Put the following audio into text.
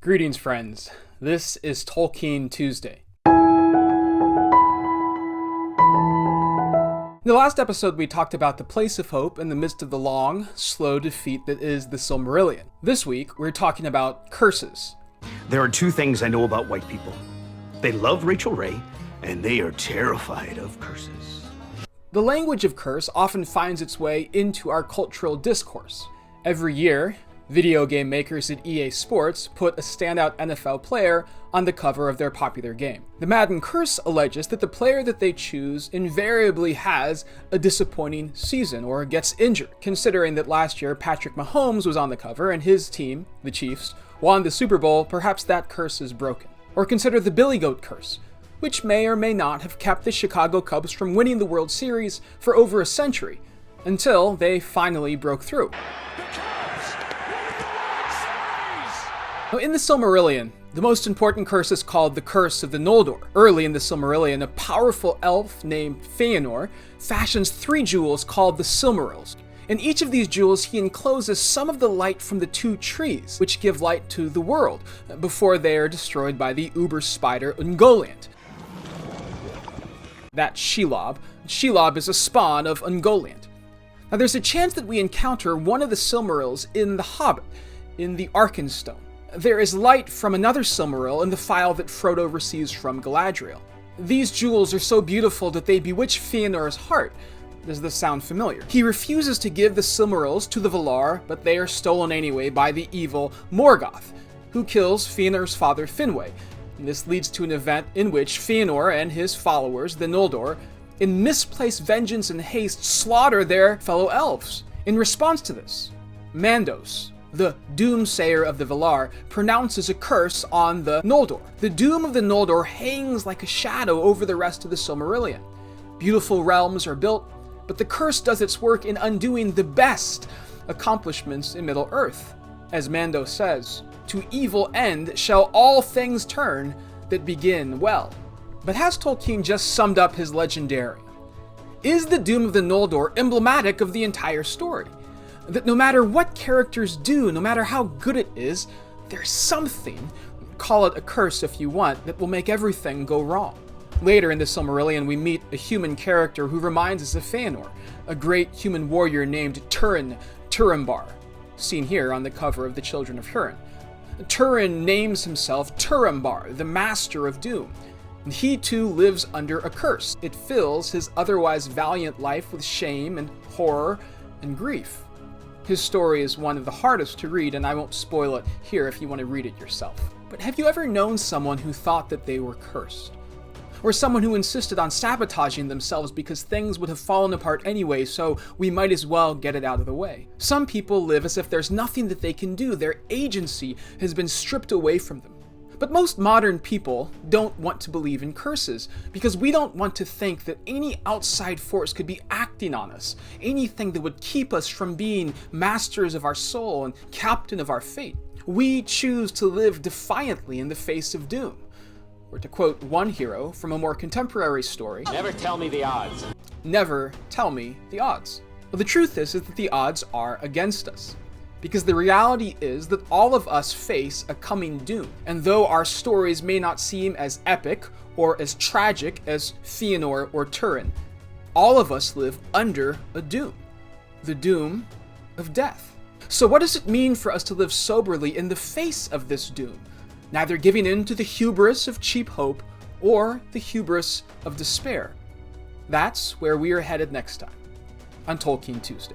Greetings, friends. This is Tolkien Tuesday. In the last episode, we talked about the place of hope in the midst of the long, slow defeat that is the Silmarillion. This week, we're talking about curses. There are two things I know about white people. They love Rachel Ray, and they are terrified of curses. The language of curse often finds its way into our cultural discourse. Every year, video game makers at EA Sports put a standout NFL player on the cover of their popular game. The Madden curse alleges that the player that they choose invariably has a disappointing season or gets injured. Considering that last year Patrick Mahomes was on the cover and his team, the Chiefs, won the Super Bowl, perhaps that curse is broken. Or consider the Billy Goat curse, which may or may not have kept the Chicago Cubs from winning the World Series for over a century, until they finally broke through. Now, in the Silmarillion, the most important curse is called the Curse of the Noldor. Early in the Silmarillion, a powerful elf named Fëanor fashions 3 jewels called the Silmarils. In each of these jewels, he encloses some of the light from the 2 trees, which give light to the world, before they are destroyed by the uber spider Ungoliant. That's Shelob. Shelob is a spawn of Ungoliant. Now, there's a chance that we encounter one of the Silmarils in The Hobbit, in the Arkenstone. There is light from another Silmaril in the phial that Frodo receives from Galadriel. These jewels are so beautiful that they bewitch Fëanor's heart. Does this sound familiar? He refuses to give the Silmarils to the Valar, but they are stolen anyway by the evil Morgoth, who kills Fëanor's father Finwë. And this leads to an event in which Fëanor and his followers, the Noldor, in misplaced vengeance and haste, slaughter their fellow elves. In response to this, Mandos, the doomsayer of the Valar, pronounces a curse on the Noldor. The doom of the Noldor hangs like a shadow over the rest of the Silmarillion. Beautiful realms are built, but the curse does its work in undoing the best accomplishments in Middle-earth. As Mando says, "To evil end shall all things turn that begin well." But has Tolkien just summed up his legendarium? Is the doom of the Noldor emblematic of the entire story? That no matter what characters do, no matter how good it is, there's something, call it a curse if you want, that will make everything go wrong. Later in the Silmarillion, we meet a human character who reminds us of Fëanor, a great human warrior named Turin Turambar, seen here on the cover of the Children of Hurin. Turin names himself Turambar, the Master of Doom, and he too lives under a curse. It fills his otherwise valiant life with shame and horror and grief. His story is one of the hardest to read, and I won't spoil it here if you want to read it yourself. But have you ever known someone who thought that they were cursed? Or someone who insisted on sabotaging themselves because things would have fallen apart anyway, so we might as well get it out of the way? Some people live as if there's nothing that they can do. Their agency has been stripped away from them. But most modern people don't want to believe in curses because we don't want to think that any outside force could be acting on us, anything that would keep us from being masters of our soul and captain of our fate. We choose to live defiantly in the face of doom. Or to quote one hero from a more contemporary story, "Never tell me the odds." Never tell me the odds. Well, the truth is that the odds are against us. Because the reality is that all of us face a coming doom. And though our stories may not seem as epic or as tragic as Fëanor or Turin, all of us live under a doom. The doom of death. So what does it mean for us to live soberly in the face of this doom? Neither giving in to the hubris of cheap hope or the hubris of despair. That's where we are headed next time on Tolkien Tuesday.